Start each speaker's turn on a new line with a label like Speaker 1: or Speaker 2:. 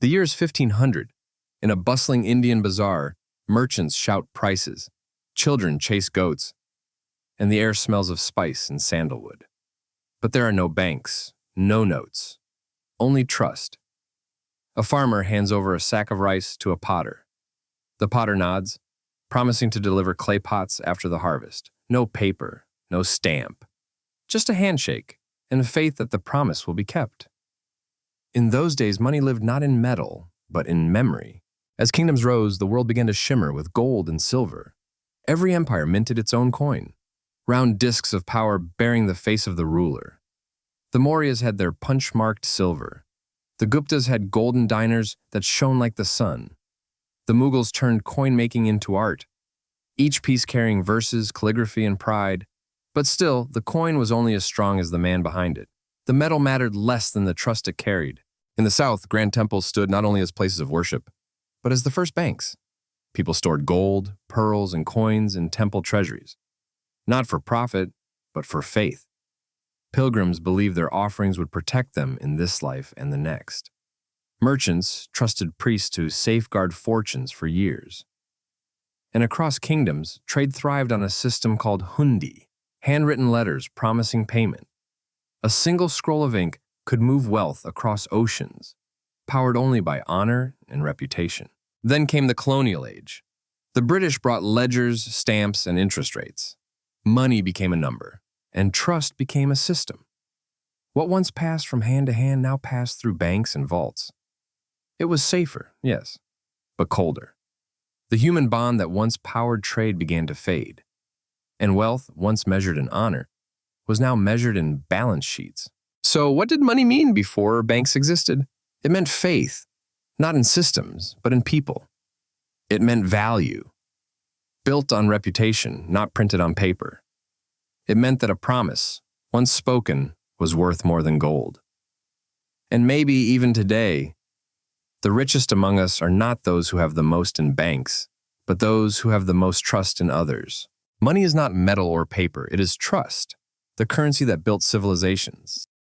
Speaker 1: The year is 1500. In a bustling Indian bazaar, merchants shout prices, children chase goats, and the air smells of spice and sandalwood. But there are no banks, no notes, only trust. A farmer hands over a sack of rice to a potter. The potter nods, promising to deliver clay pots after the harvest. No paper, no stamp, just a handshake and faith that the promise will be kept. In those days, money lived not in metal, but in memory. As kingdoms rose, the world began to shimmer with gold and silver. Every empire minted its own coin, round discs of power bearing the face of the ruler. The Mauryas had their punch-marked silver. The Guptas had golden dinars that shone like the sun. The Mughals turned coin-making into art, each piece carrying verses, calligraphy, and pride. But still, the coin was only as strong as the man behind it. The metal mattered less than the trust it carried. In the South, grand temples stood not only as places of worship, but as the first banks. People stored gold, pearls, and coins in temple treasuries, not for profit, but for faith. Pilgrims believed their offerings would protect them in this life and the next. Merchants trusted priests to safeguard fortunes for years. And across kingdoms, trade thrived on a system called hundi, handwritten letters promising payment. A single scroll of ink could move wealth across oceans, powered only by honor and reputation. Then came the colonial age. The British brought ledgers, stamps, and interest rates. Money became a number, and trust became a system. What once passed from hand to hand now passed through banks and vaults. It was safer, yes, but colder. The human bond that once powered trade began to fade, and wealth, once measured in honor, was now measured in balance sheets. So what did money mean before banks existed? It meant faith, not in systems, but in people. It meant value, built on reputation, not printed on paper. It meant that a promise, once spoken, was worth more than gold. And maybe even today, the richest among us are not those who have the most in banks, but those who have the most trust in others. Money is not metal or paper, it is trust, the currency that built civilizations.